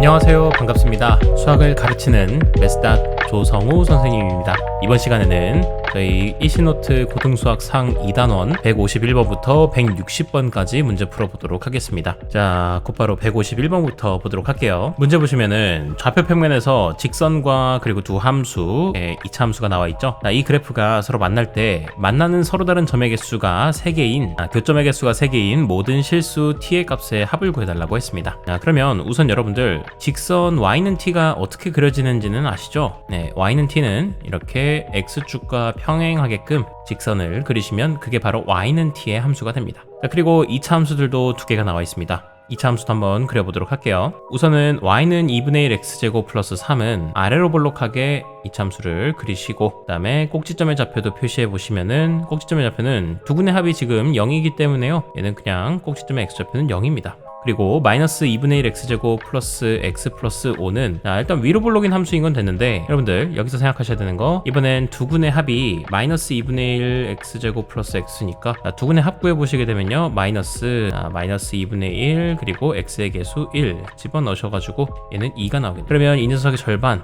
안녕하세요. 반갑습니다. 수학을 가르치는 메스닥 조성우 선생님입니다. 이번 시간에는 저희 이시노트 고등수학 상 2단원 151번부터 160번까지 문제 풀어보도록 하겠습니다. 자, 곧바로 151번부터 보도록 할게요. 문제 보시면은 좌표 평면에서 직선과 그리고 두 함수의 이차 함수가 나와 있죠. 이 그래프가 서로 만날 때 만나는 서로 다른 점의 개수가 3개인 교점의 개수가 3개인 모든 실수 t의 값의 합을 구해달라고 했습니다. 그러면 우선 여러분들 직선 y는 t가 어떻게 그려지는지는 아시죠? 네, y는 t는 이렇게 x축과 평행하게끔 직선을 그리시면 그게 바로 y는 t의 함수가 됩니다. 자, 그리고 2차 함수들도 두 개가 나와 있습니다. 2차 함수도 한번 그려보도록 할게요. 우선은 y는 2분의 1 x제곱 플러스 3은 아래로 볼록하게 2차 함수를 그리시고, 그 다음에 꼭지점의 좌표도 표시해 보시면은 꼭지점의 좌표는 두 군의 합이 지금 0이기 때문에요, 얘는 그냥 꼭지점의 x좌표는 0입니다. 그리고 마이너스 2분의 1 x제곱 플러스 x 플러스 5는 일단 위로 볼록인 함수인 건 됐는데, 여러분들 여기서 생각하셔야 되는 거, 이번엔 두 군의 합이 마이너스 2분의 1 x제곱 플러스 x니까 두 군의 합 구해보시게 되면요, 마이너스 2분의 1 그리고 x의 개수 1 집어넣으셔가지고 얘는 2가 나오겠네요. 그러면 이 녀석의 절반,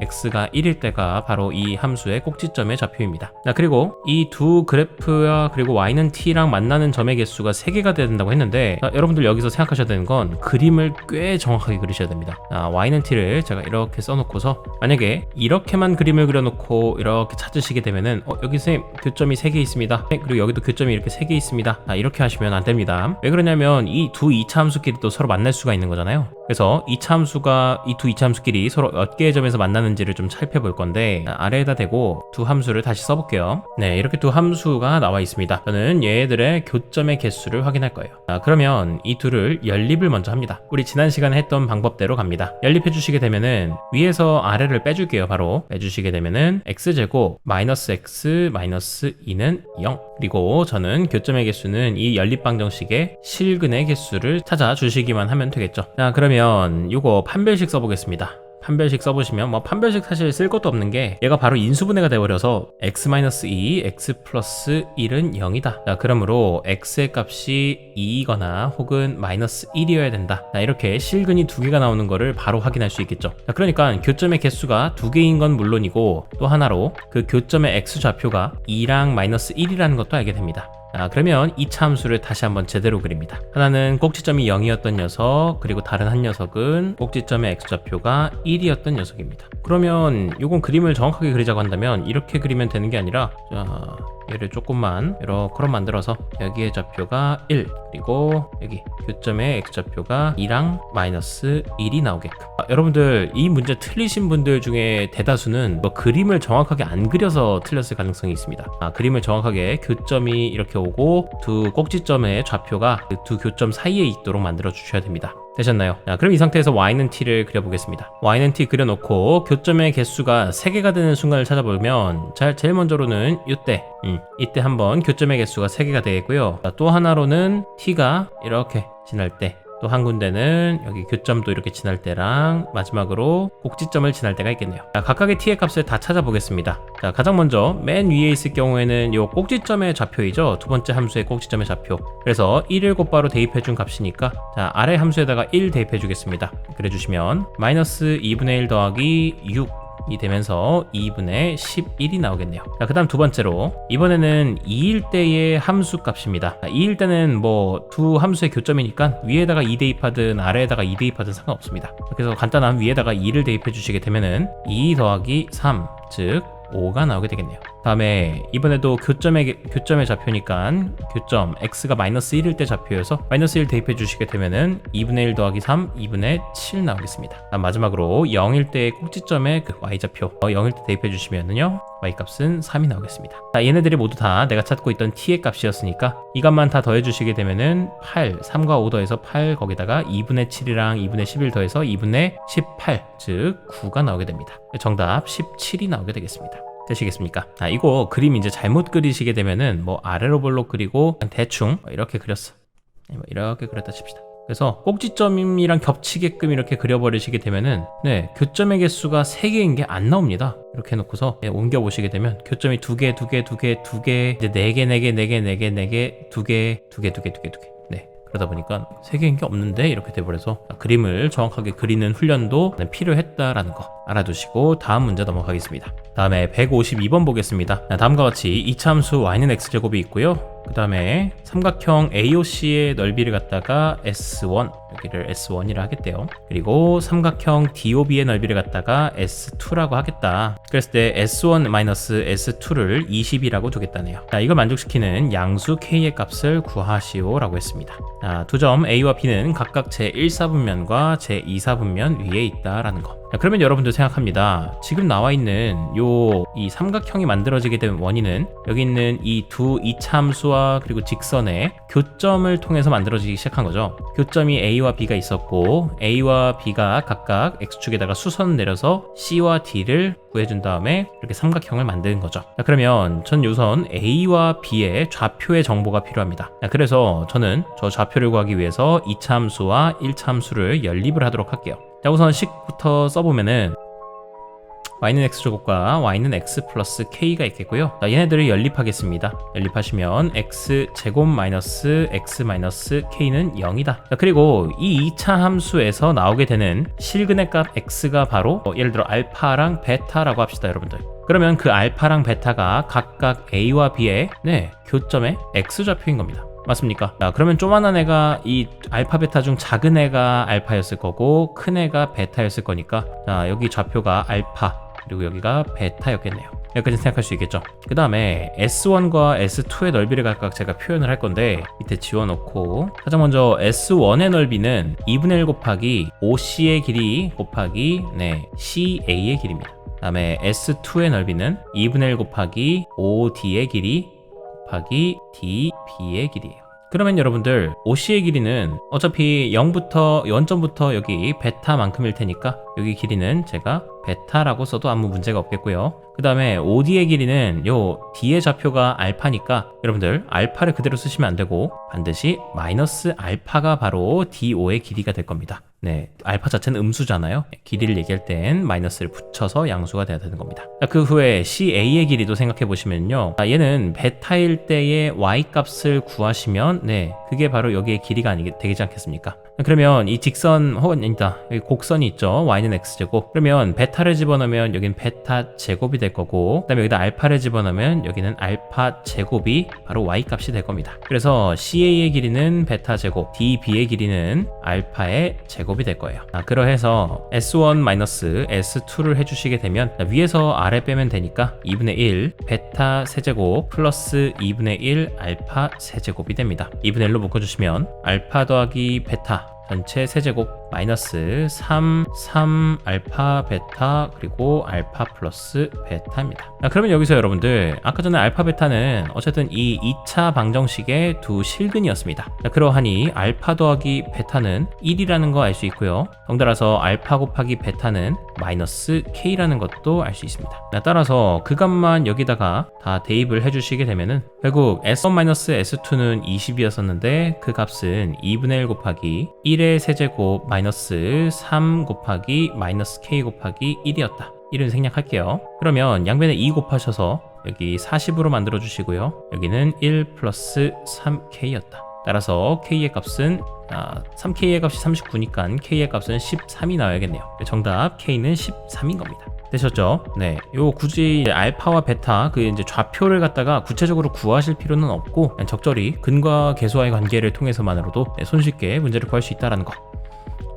x가 1일 때가 바로 이 함수의 꼭지점의 좌표입니다. 그리고 이 두 그래프와 그리고 y는 t랑 만나는 점의 개수가 3개가 돼야 된다고 했는데, 여러분들 여기서 생각하셔야 되는 건 그림을 꽤 정확하게 그리셔야 됩니다. y는 t를 제가 이렇게 써놓고서 만약에 이렇게만 그림을 그려놓고 이렇게 찾으시게 되면은 여기 선생님 교점이 3개 있습니다. 그리고 여기도 교점이 이렇게 3개 있습니다. 이렇게 하시면 안 됩니다. 왜 그러냐면 이 두 2차 함수끼리 또 서로 만날 수가 있는 거잖아요. 그래서 2차 함수가 이 두 2차 함수끼리 서로 몇 개의 점에서 만나는지를 좀 살펴볼 건데, 아래에다 대고 두 함수를 다시 써볼게요. 네, 이렇게 두 함수가 나와 있습니다. 저는 얘들의 교점의 개수를 확인할 거예요. 그러면 이 둘을 연립을 먼저 합니다. 우리 지난 시간에 했던 방법대로 갑니다. 연립해 주시게 되면은 위에서 아래를 빼줄게요. 바로 빼주시게 되면은 x제곱 마이너스 x 마이너스 2는 0. 그리고 저는 교점의 개수는 이 연립 방정식의 실근의 개수를 찾아주시기만 하면 되겠죠. 자, 그러면 이거 판별식 써보겠습니다. 판별식 써보시면 판별식 사실 쓸 것도 없는 게 얘가 바로 인수분해가 돼버려서 x-2, x 플러스 1은 0이다. 자, 그러므로 x의 값이 2이거나 혹은 마이너스 1이어야 된다. 자, 이렇게 실근이 두 개가 나오는 거를 바로 확인할 수 있겠죠. 자, 그러니까 교점의 개수가 두 개인 건 물론이고, 또 하나로 그 교점의 x좌표가 2랑 마이너스 1이라는 것도 알게 됩니다. 그러면 2차 함수를 다시 한번 제대로 그립니다. 하나는 꼭지점이 0이었던 녀석, 그리고 다른 한 녀석은 꼭지점의 x좌표가 1이었던 녀석입니다. 그러면 이건 그림을 정확하게 그리자고 한다면 이렇게 그리면 되는 게 아니라, 자, 얘를 조금만 이렇게 만들어서 여기의 좌표가 1, 그리고 여기 교점의 x좌표가 2랑 마이너스 1이 나오게끔. 여러분들 이 문제 틀리신 분들 중에 대다수는 그림을 정확하게 안 그려서 틀렸을 가능성이 있습니다. 그림을 정확하게 교점이 이렇게 오고 두 꼭지점의 좌표가 그 두 교점 사이에 있도록 만들어 주셔야 됩니다. 되셨나요? 자, 그럼 이 상태에서 y는 t를 그려보겠습니다. y는 t 그려놓고 교점의 개수가 3개가 되는 순간을 찾아보면, 제일 먼저로는 이때 한번 교점의 개수가 3개가 되겠고요. 자, 또 하나로는 t가 이렇게 지날 때, 또 한 군데는 여기 교점도 이렇게 지날 때랑 마지막으로 꼭지점을 지날 때가 있겠네요. 자, 각각의 t의 값을 다 찾아보겠습니다. 자, 가장 먼저 맨 위에 있을 경우에는 요 꼭지점의 좌표이죠. 두 번째 함수의 꼭지점의 좌표. 그래서 1을 곧바로 대입해준 값이니까, 자, 아래 함수에다가 1 대입해주겠습니다. 그래주시면 마이너스 2분의 1 더하기 6 이 되면서 2분의 11이 나오겠네요. 자, 그 다음 두 번째로, 이번에는 2일 때의 함수 값입니다. 2일 때는 두 함수의 교점이니까 위에다가 2 대입하든 아래에다가 2 대입하든 상관없습니다. 그래서 간단한 위에다가 2를 대입해 주시게 되면은 2 더하기 3, 즉 5가 나오게 되겠네요. 다음에 이번에도 교점의 좌표니까 교점 x가 마이너스 1일 때 좌표여서 마이너스 1 대입해 주시게 되면은 2분의 1 더하기 3, 2분의 7 나오겠습니다. 마지막으로 0일 때의 꼭지점의 그 y좌표 0일 때 대입해 주시면은요, y값은 3이 나오겠습니다. 자, 얘네들이 모두 다 내가 찾고 있던 t의 값이었으니까 이 값만 다 더해 주시게 되면은 8, 3과 5 더해서 8, 거기다가 2분의 7이랑 2분의 11 더해서 2분의 18, 즉 9가 나오게 됩니다. 정답 17이 나오게 되겠습니다. 되시겠습니까? 이거 그림 이제 잘못 그리시게 되면은 아래로 볼록 그리고 대충 이렇게 그렸어. 이렇게 그렸다 칩시다. 그래서 꼭지점이랑 겹치게끔 이렇게 그려버리시게 되면은 교점의 개수가 3개인 게 안 나옵니다. 이렇게 해놓고서 옮겨 보시게 되면 교점이 2개, 2개, 2개, 2개, 이제 4개, 4개, 4개, 4개, 4개, 2개, 2개, 2개, 2개, 2개. 그러다 보니까 3개인 게 없는데 이렇게 돼버려서 그림을 정확하게 그리는 훈련도 필요했다라는 거 알아두시고 다음 문제 넘어가겠습니다. 다음에 152번 보겠습니다. 다음과 같이 이차함수 y는 x제곱이 있고요. 그 다음에 삼각형 AOC의 넓이를 갖다가 S1, 여기를 S1이라 하겠대요. 그리고 삼각형 DOB의 넓이를 갖다가 S2라고 하겠다. 그랬을 때 S1-S2를 20이라고 두겠다네요. 자, 이걸 만족시키는 양수 K의 값을 구하시오 라고 했습니다. 자, 두 점 A와 B는 각각 제1사분면과 제2사분면 위에 있다라는 거. 자, 그러면 여러분들 생각합니다. 지금 나와 있는 이 삼각형이 만들어지게 된 원인은 여기 있는 이 두 이차함수와 그리고 직선의 교점을 통해서 만들어지기 시작한 거죠. 교점이 A와 B가 있었고 A와 B가 각각 X축에다가 수선을 내려서 C와 D를 구해준 다음에 이렇게 삼각형을 만드는 거죠. 자, 그러면 전 우선 A와 B의 좌표의 정보가 필요합니다. 자, 그래서 저는 저 좌표를 구하기 위해서 이차함수와 1차함수를 연립을 하도록 할게요. 자, 우선 식부터 써보면은 y는 x제곱과 y는 x 플러스 k가 있겠고요. 자, 얘네들을 연립하겠습니다. 연립하시면 x제곱 마이너스 x 마이너스 k는 0이다. 자, 그리고 이 2차 함수에서 나오게 되는 실근의 값 x가 바로 예를 들어 알파랑 베타라고 합시다, 여러분들. 그러면 그 알파랑 베타가 각각 a와 b의 교점의 x좌표인 겁니다. 맞습니까? 자, 그러면 조만한 애가 이 알파 베타 중 작은 애가 알파였을 거고 큰 애가 베타였을 거니까, 자, 여기 좌표가 알파 그리고 여기가 베타였겠네요. 여기까지 생각할 수 있겠죠. 그 다음에 S1과 S2의 넓이를 각각 제가 표현을 할 건데 밑에 지워놓고, 가장 먼저 S1의 넓이는 2분의 1 곱하기 OC의 길이 곱하기 CA의 길입니다. 그 다음에 S2의 넓이는 2분의 1 곱하기 OD의 길이 곱하기 DB의 길이에요. 그러면 여러분들 OC의 길이는 어차피 0점부터 여기 베타만큼일 테니까 여기 길이는 제가 베타라고 써도 아무 문제가 없겠고요. 그 다음에 OD의 길이는 요 D의 좌표가 알파니까 여러분들 알파를 그대로 쓰시면 안 되고 반드시 마이너스 알파가 바로 DO의 길이가 될 겁니다. 알파 자체는 음수잖아요. 길이를 얘기할 땐 마이너스를 붙여서 양수가 돼야 되는 겁니다. 자, 그 후에 CA의 길이도 생각해 보시면요. 얘는 베타일 때의 Y 값을 구하시면 그게 바로 여기의 길이가 되지 않겠습니까? 그러면 이 직선 혹은 여기 곡선이 있죠. y는 x제곱. 그러면 베타를 집어넣으면 여기는 베타 제곱이 될 거고, 그 다음에 여기다 알파를 집어넣으면 여기는 알파 제곱이 바로 y 값이 될 겁니다. 그래서 CA의 길이는 베타 제곱, DB의 길이는 알파의 제곱이 될 거예요. 그러해서 S1-S2를 해주시게 되면 위에서 아래 빼면 되니까 2분의 1 베타 세제곱 플러스 2분의 1 알파 세제곱이 됩니다. 2분의 1로 묶어주시면 알파 더하기 베타 전체 세제곱 마이너스 3 알파 베타 그리고 알파 플러스 베타입니다. 그러면 여기서 여러분들 아까 전에 알파 베타는 어쨌든 이 2차 방정식의 두 실근이었습니다. 그러하니 알파 더하기 베타는 1이라는 거 알 수 있고요. 덩달아서 알파 곱하기 베타는 마이너스 k라는 것도 알 수 있습니다. 따라서 그 값만 여기다가 다 대입을 해주시게 되면은 결국 S1-S2는 20이었었는데 그 값은 2분의 1 곱하기 1의 세제곱 마이너스 3 곱하기 마이너스 k 곱하기 1이었다. 이런 생략할게요. 그러면 양변에 2 곱하셔서 여기 40으로 만들어 주시고요. 여기는 1 플러스 3k였다. 따라서 k의 값은 3k의 값이 39니까 k의 값은 13이 나와야겠네요. 정답 k는 13인 겁니다. 되셨죠? 요 굳이 알파와 베타 이제 좌표를 갖다가 구체적으로 구하실 필요는 없고 그냥 적절히 근과 계수와의 관계를 통해서만으로도 손쉽게 문제를 구할 수 있다는 거.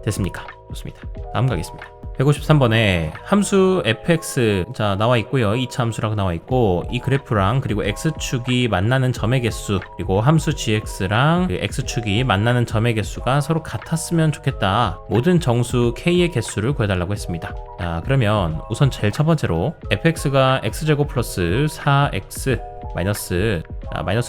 됐습니까? 좋습니다. 다음 가겠습니다. 153번에 함수 fx 나와 있고요. 2차 함수라고 나와 있고 이 그래프랑 그리고 x축이 만나는 점의 개수 그리고 함수 gx랑 그 x축이 만나는 점의 개수가 서로 같았으면 좋겠다. 모든 정수 k의 개수를 구해달라고 했습니다. 자, 그러면 우선 제일 첫 번째로 fx가 x제곱 플러스 4x 마이너스를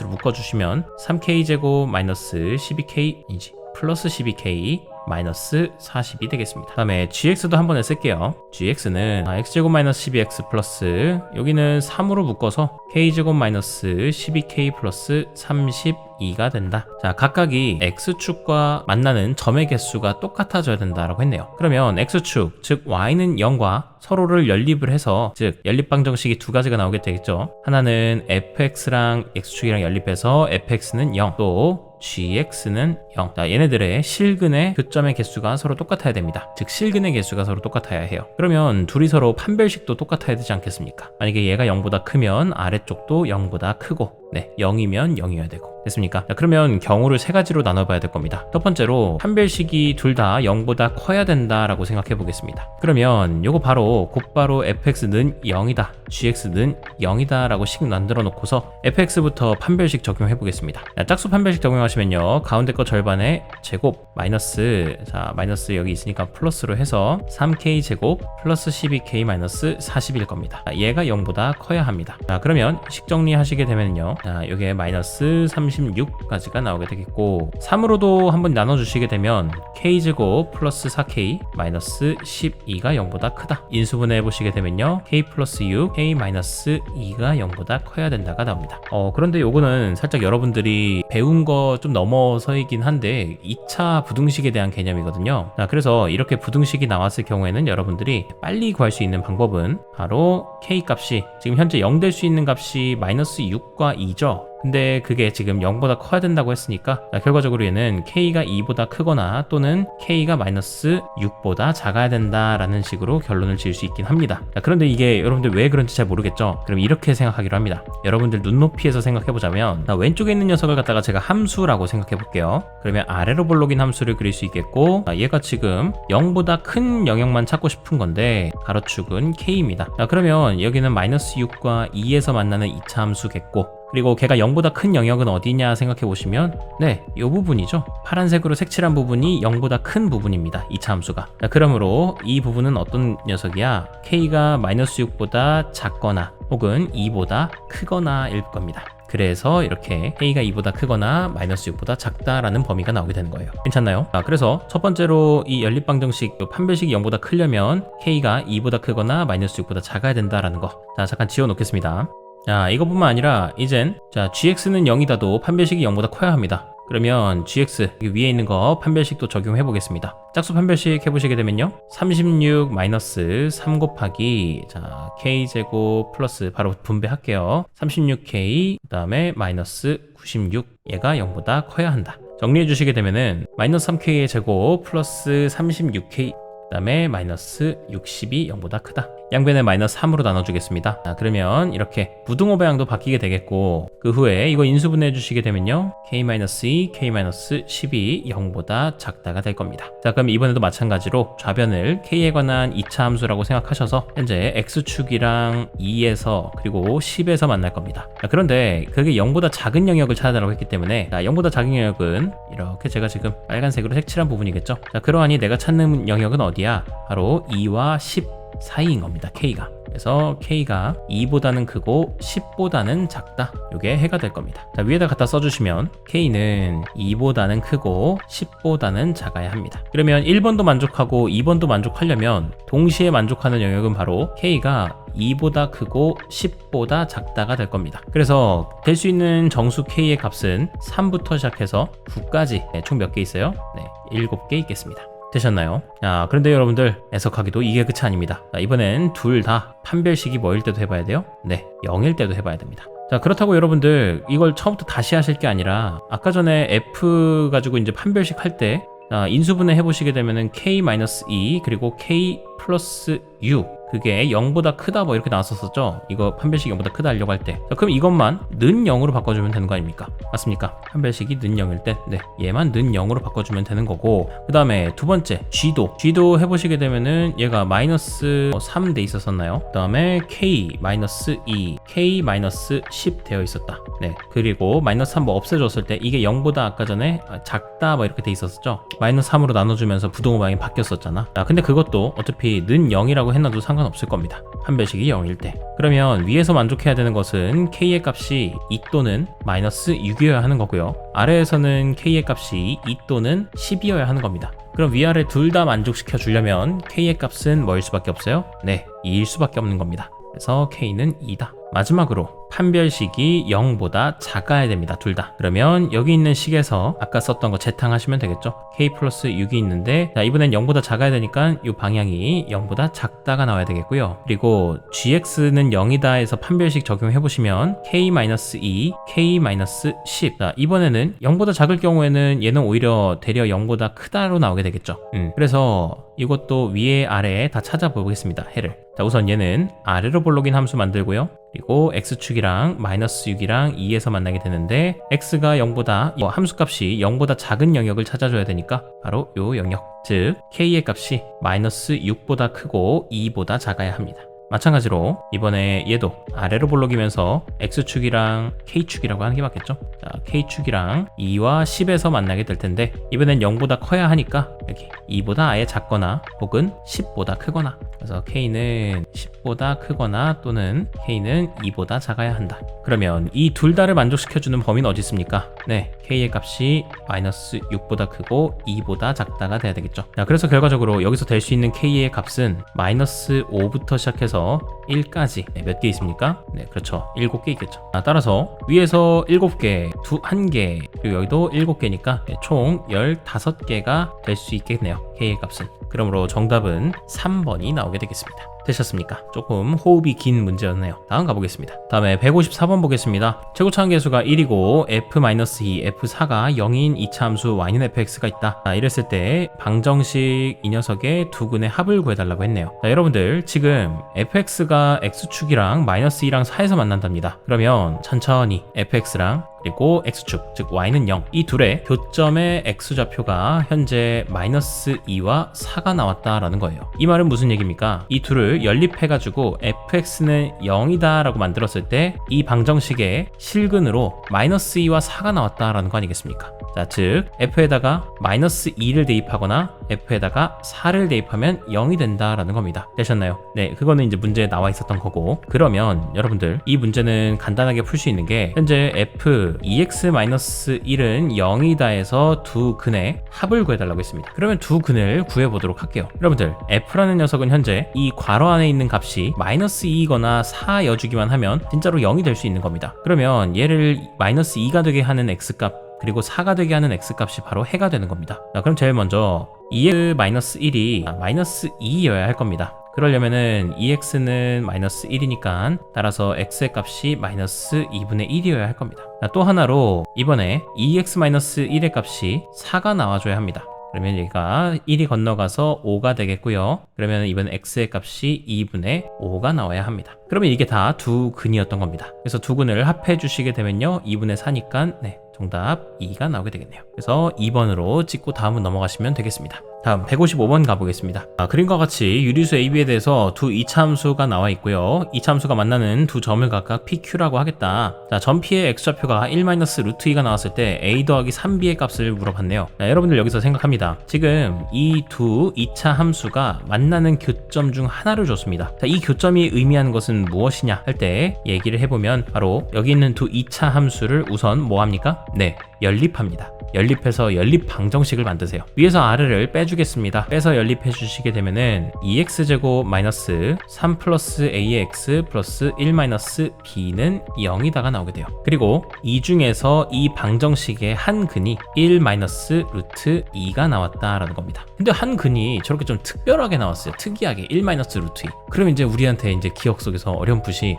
묶어주시면 3k제곱 마이너스 12k인지 플러스 12k 마이너스 40이 되겠습니다. 그 다음에 gx도 한 번에 쓸게요. gx는 x제곱 마이너스 12x 플러스 여기는 3으로 묶어서 k제곱 마이너스 12k 플러스 32가 된다. 자, 각각이 x축과 만나는 점의 개수가 똑같아져야 된다라고 했네요. 그러면 x축, 즉 y는 0과 서로를 연립을 해서, 즉 연립 방정식이 두 가지가 나오게 되겠죠. 하나는 fx랑 x축이랑 연립해서 fx는 0, 또 gx는 0. 자, 얘네들의 실근의 교점의 개수가 서로 똑같아야 됩니다. 즉 실근의 개수가 서로 똑같아야 해요. 그러면 둘이 서로 판별식도 똑같아야 되지 않겠습니까? 만약에 얘가 0보다 크면 아래쪽도 0보다 크고 0이면 0이어야 되고 됐습니까? 자, 그러면 경우를 세 가지로 나눠봐야 될 겁니다. 첫 번째로 판별식이 둘 다 0보다 커야 된다라고 생각해 보겠습니다. 그러면 요거 바로 곧바로 fx는 0이다, gx는 0이다 라고 식 만들어 놓고서 fx부터 판별식 적용해 보겠습니다. 자, 짝수 판별식 적용하시면요, 가운데 거 절반에 제곱 마이너스, 자 마이너스 여기 있으니까 플러스로 해서 3k 제곱 플러스 12k 마이너스 40일 겁니다. 자, 얘가 0보다 커야 합니다. 자, 그러면 식 정리하시게 되면요, 자 요게 마이너스 36까지가 나오게 되겠고 3으로도 한번 나눠주시게 되면 k제곱 플러스 4k 마이너스 12가 0보다 크다. 인수분해 해보시게 되면요, k 플러스 6 k 마이너스 2가 0보다 커야 된다가 나옵니다. 그런데 요거는 살짝 여러분들이 배운 거 좀 넘어서이긴 한데 2차 부등식에 대한 개념이거든요. 자, 그래서 이렇게 부등식이 나왔을 경우에는 여러분들이 빨리 구할 수 있는 방법은 바로 k 값이 지금 현재 0 될 수 있는 값이 마이너스 6과 2죠. 근데 그게 지금 0보다 커야 된다고 했으니까, 자, 결과적으로 얘는 k가 2보다 크거나 또는 k가 마이너스 6보다 작아야 된다라는 식으로 결론을 지을 수 있긴 합니다. 자, 그런데 이게 여러분들 왜 그런지 잘 모르겠죠? 그럼 이렇게 생각하기로 합니다. 여러분들 눈높이에서 생각해보자면, 자, 왼쪽에 있는 녀석을 갖다가 제가 함수라고 생각해 볼게요. 그러면 아래로 볼록인 함수를 그릴 수 있겠고, 자, 얘가 지금 0보다 큰 영역만 찾고 싶은 건데 가로축은 k입니다. 자, 그러면 여기는 마이너스 6과 2에서 만나는 2차 함수겠고, 그리고 걔가 0보다 큰 영역은 어디냐 생각해 보시면 이 부분이죠. 파란색으로 색칠한 부분이 0보다 큰 부분입니다. 2차 함수가. 자, 그러므로 이 부분은 어떤 녀석이야? k가 마이너스 6보다 작거나 혹은 2보다 크거나 일 겁니다. 그래서 이렇게 k가 2보다 크거나 마이너스 6보다 작다라는 범위가 나오게 되는 거예요. 괜찮나요? 그래서 첫 번째로 이 연립방정식 판별식이 0보다 크려면 k가 2보다 크거나 마이너스 6보다 작아야 된다라는 거. 자, 잠깐 지워 놓겠습니다. 자, 이것뿐만 아니라 이젠 gx는 0이다도 판별식이 0보다 커야 합니다. 그러면 gx 여기 위에 있는 거 판별식도 적용해 보겠습니다. 짝수 판별식 해보시게 되면요, 36 마이너스 3 곱하기 k제곱 플러스 바로 분배할게요. 36k 그 다음에 마이너스 96, 얘가 0보다 커야 한다. 정리해 주시게 되면은 마이너스 3k의 제곱 플러스 36k 그 다음에 마이너스 60이 0보다 크다. 양변에 마이너스 3으로 나눠주겠습니다. 자, 그러면 이렇게 부등호 방향도 바뀌게 되겠고, 그 후에 이거 인수분해 해주시게 되면요, k-2, k-10이 0보다 작다가 될 겁니다. 자, 그럼 이번에도 마찬가지로 좌변을 k에 관한 2차 함수라고 생각하셔서 현재 x축이랑 2에서 그리고 10에서 만날 겁니다. 자, 그런데 그게 0보다 작은 영역을 찾아달라고 했기 때문에, 자, 0보다 작은 영역은 이렇게 제가 지금 빨간색으로 색칠한 부분이겠죠. 자, 그러하니 내가 찾는 영역은 어디야? 바로 2와 10 사이인 겁니다. k가. 그래서 k가 2보다는 크고 10보다는 작다. 이게 해가 될 겁니다. 자, 위에다 갖다 써주시면 k는 2보다는 크고 10보다는 작아야 합니다. 그러면 1번도 만족하고 2번도 만족하려면 동시에 만족하는 영역은 바로 k가 2보다 크고 10보다 작다가 될 겁니다. 그래서 될 수 있는 정수 k의 값은 3부터 시작해서 9까지 총 몇 개 있어요? 7개 있겠습니다. 되셨나요? 자, 그런데 여러분들 해석하기도 이게 끝이 아닙니다. 자, 이번엔 둘 다 판별식이 뭐일 때도 해봐야 돼요? 0일 때도 해봐야 됩니다. 자, 그렇다고 여러분들 이걸 처음부터 다시 하실 게 아니라 아까 전에 f 가지고 이제 판별식 할 때 인수분해 해보시게 되면은 k-2 그리고 k 플러스 u 그게 0보다 크다 뭐 이렇게 나왔었죠. 이거 판별식이 0보다 크다 하려고 할 때. 자, 그럼 이것만 는 0으로 바꿔주면 되는 거 아닙니까? 맞습니까? 판별식이 는 0일 때 얘만 는 0으로 바꿔주면 되는 거고, 그 다음에 두 번째 g도 해보시게 되면은 얘가 마이너스 3 돼 있었었나요? 그 다음에 k-2 k-10 되어 있었다. 그리고 마이너스 3 뭐 없애줬을 때 이게 0보다 아까 전에 작다 뭐 이렇게 돼 있었죠. 마이너스 3으로 나눠주면서 부등호 방향이 바뀌었었잖아. 자, 근데 그것도 어차피 는 0이라고 해놔도 상관없을 겁니다. 판별식이 0일 때. 그러면 위에서 만족해야 되는 것은 k의 값이 2 또는 마이너스 6이어야 하는 거고요. 아래에서는 k의 값이 2 또는 10이어야 하는 겁니다. 그럼 위아래 둘 다 만족시켜 주려면 k의 값은 뭐일 수밖에 없어요? 2일 수밖에 없는 겁니다. 그래서 k는 2다. 마지막으로 판별식이 0보다 작아야 됩니다. 둘 다. 그러면 여기 있는 식에서 아까 썼던 거 재탕하시면 되겠죠. k 플러스 6이 있는데 자, 이번엔 0보다 작아야 되니까 이 방향이 0보다 작다가 나와야 되겠고요. 그리고 gx는 0이다 해서 판별식 적용해 보시면 k-2, k-10. 자, 이번에는 0보다 작을 경우에는 얘는 오히려 대려 0보다 크다로 나오게 되겠죠. 그래서 이것도 위에 아래에 다 찾아보겠습니다. 해를. 자, 우선 얘는 아래로 볼록인 함수 만들고요. 그리고 x축이랑 마이너스 6이랑 2에서 만나게 되는데 x가 0보다 함수값이 0보다 작은 영역을 찾아줘야 되니까 바로 요 영역, 즉 k의 값이 마이너스 6보다 크고 2보다 작아야 합니다. 마찬가지로 이번에 얘도 아래로 볼록이면서 x축이랑 k축이라고 하는 게 맞겠죠? 자, k축이랑 2와 10에서 만나게 될 텐데 이번엔 0보다 커야 하니까 여기 2보다 아예 작거나 혹은 10보다 크거나, 그래서 k는 10보다 크거나 또는 k는 2보다 작아야 한다. 그러면 이 둘 다를 만족시켜주는 범위는 어디 있습니까? 네, k의 값이 마이너스 6보다 크고 2보다 작다가 돼야 되겠죠. 자, 그래서 결과적으로 여기서 될 수 있는 k의 값은 마이너스 5부터 시작해서 1까지 몇 개 있습니까? 네, 그렇죠. 7개 있겠죠. 따라서 위에서 7개, 1개, 그리고 여기도 7개니까 총 15개가 될 수 있겠네요. k의 값은. 그러므로 정답은 3번이 나오게 되겠습니다. 되셨습니까? 조금 호흡이 긴 문제였네요. 다음 가보겠습니다. 다음에 154번 보겠습니다. 최고차항 계수가 1이고 f-2, f4가 0인 2차 함수 y는 fx가 있다. 이랬을 때 방정식 이 녀석의 두 근의 합을 구해달라고 했네요. 자, 여러분들 지금 fx가 x축이랑 마이너스 2랑 4에서 만난답니다. 그러면 천천히 fx랑 그리고 x축, 즉 y는 0, 이 둘의 교점의 x좌표가 현재 마이너스 2와 4가 나왔다라는 거예요. 이 말은 무슨 얘기입니까? 이 둘을 연립해가지고 fx는 0이다 라고 만들었을 때 이 방정식의 실근으로 마이너스 2와 4가 나왔다라는 거 아니겠습니까? 자, 즉 f에다가 마이너스 2를 대입하거나 f에다가 4를 대입하면 0이 된다라는 겁니다. 되셨나요? 네, 그거는 이제 문제에 나와 있었던 거고, 그러면 여러분들 이 문제는 간단하게 풀 수 있는 게 현재 f 2x-1은 0이다 해서 두 근의 합을 구해달라고 했습니다. 그러면 두 근을 구해보도록 할게요. 여러분들 f라는 녀석은 현재 이 괄호 안에 있는 값이 마이너스 2이거나 4여주기만 하면 진짜로 0이 될 수 있는 겁니다. 그러면 얘를 마이너스 2가 되게 하는 x값 그리고 4가 되게 하는 x값이 바로 해가 되는 겁니다. 자, 그럼 제일 먼저 2x-1이 마이너스 2여야 할 겁니다. 그러려면은 2x는 마이너스 1이니까 따라서 x의 값이 마이너스 2분의 1이어야 할 겁니다. 자, 또 하나로 이번에 2x-1의 값이 4가 나와줘야 합니다. 그러면 얘가 1이 건너가서 5가 되겠고요. 그러면 이번 x의 값이 2분의 5가 나와야 합니다. 그러면 이게 다 두 근이었던 겁니다. 그래서 두 근을 합해 주시게 되면요 2분의 4니까 네, 정답 2가 나오게 되겠네요. 그래서 2번으로 찍고 다음은 넘어가시면 되겠습니다. 다음 155번 가보겠습니다. 그림과 같이 유리수 AB에 대해서 두 이차함수가 나와 있고요. 이차함수가 만나는 두 점을 각각 PQ라고 하겠다. 자, 점 P의 x좌표가 1-루트2가 나왔을 때 A 더하기 3B의 값을 물어봤네요. 자, 여러분들 여기서 생각합니다. 지금 이 두 이차 함수가 만나는 교점 중 하나를 줬습니다. 자, 이 교점이 의미하는 것은 무엇이냐 할 때 얘기를 해보면 바로 여기 있는 두 이차 함수를 우선 뭐 합니까? 네, 연립합니다. 연립해서 연립 방정식을 만드세요. 위에서 아래를 빼주겠습니다. 빼서 연립해 주시게 되면은 2x제곱 마이너스 3 플러스 ax 플러스 1 마이너스 b는 0이다가 나오게 돼요. 그리고 이 중에서 이 방정식의 한 근이 1 마이너스 루트 2가 나왔다라는 겁니다. 근데 한 근이 저렇게 좀 특별하게 나왔어요. 특이하게 1 마이너스 루트 2. 그럼 이제 우리한테 이제 기억 속에서 어렴풋이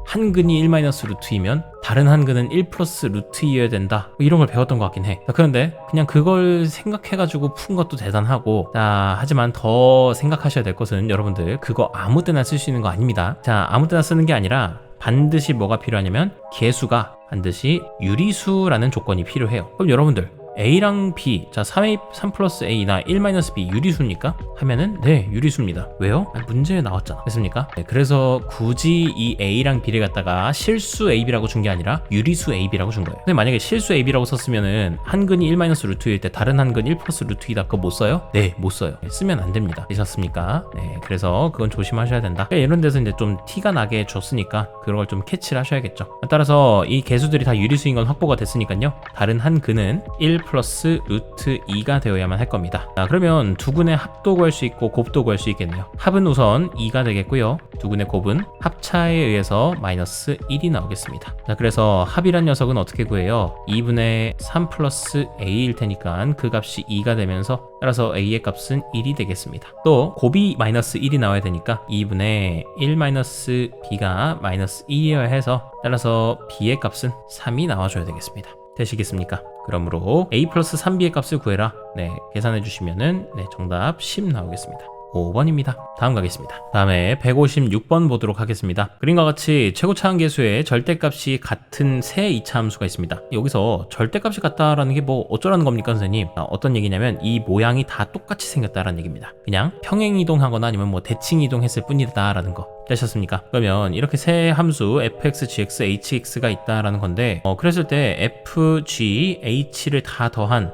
한 근이 1 마이너스 루트 2면 다른 한 근은 1 플러스 루트 2여야 된다. 뭐 이런 걸 배웠던 것 같긴 해. 그런데 그냥 그걸 생각해가지고 푼 것도 대단하고, 자, 하지만 더 생각하셔야 될 것은 여러분들 그거 아무 때나 쓸 수 있는 거 아닙니다. 자, 아무 때나 쓰는 게 아니라 반드시 뭐가 필요하냐면 계수가 반드시 유리수라는 조건이 필요해요. 그럼 여러분들 A랑 B, 자 3 플러스 A나 1-B 유리수입니까? 하면은 네, 유리수입니다. 왜요? 문제에 나왔잖아. 됐습니까? 네, 그래서 굳이 이 A랑 B를 갖다가 실수 AB라고 준 게 아니라 유리수 AB라고 준 거예요. 근데 만약에 실수 AB라고 썼으면은 한 근이 1-루트일 때 다른 한 근 1 플러스 루트이다, 그거 못 써요? 네, 못 써요. 네, 쓰면 안 됩니다. 되셨습니까? 네, 그래서 그건 조심하셔야 된다. 이런 데서 이제 좀 티가 나게 줬으니까 그런 걸 좀 캐치를 하셔야겠죠. 따라서 이 개수들이 다 유리수인 건 확보가 됐으니까요. 다른 한 근은 1 플러스 루트 2가 되어야만 할 겁니다. 자, 그러면 두근의 합도 구할 수 있고 곱도 구할 수 있겠네요. 합은 우선 2가 되겠고요. 두근의 곱은 합차에 의해서 마이너스 1이 나오겠습니다. 자, 그래서 합이란 녀석은 어떻게 구해요? 2분의 3 플러스 a일 테니까 그 값이 2가 되면서 따라서 a의 값은 1이 되겠습니다. 또 곱이 마이너스 1이 나와야 되니까 2분의 1 마이너스 b가 마이너스 2여야 해서 따라서 b의 값은 3이 나와줘야 되겠습니다. 되시겠습니까? 그러므로 a 플러스 3b의 값을 구해라. 네, 계산해 주시면은 네, 정답 10 나오겠습니다. 5번입니다. 다음 가겠습니다. 다음에 156번 보도록 하겠습니다. 그림과 같이 최고차항계수의 절대값이 같은 세 이차함수가 있습니다. 여기서 절대값이 같다라는 게 뭐 어쩌라는 겁니까, 선생님? 어떤 얘기냐면 이 모양이 다 똑같이 생겼다라는 얘기입니다. 그냥 평행이동하거나 아니면 뭐 대칭이동했을 뿐이다라는 거. 되셨습니까? 그러면 이렇게 세 함수 fx, gx, hx가 있다라는 건데 그랬을 때 f, g, h를 다 더한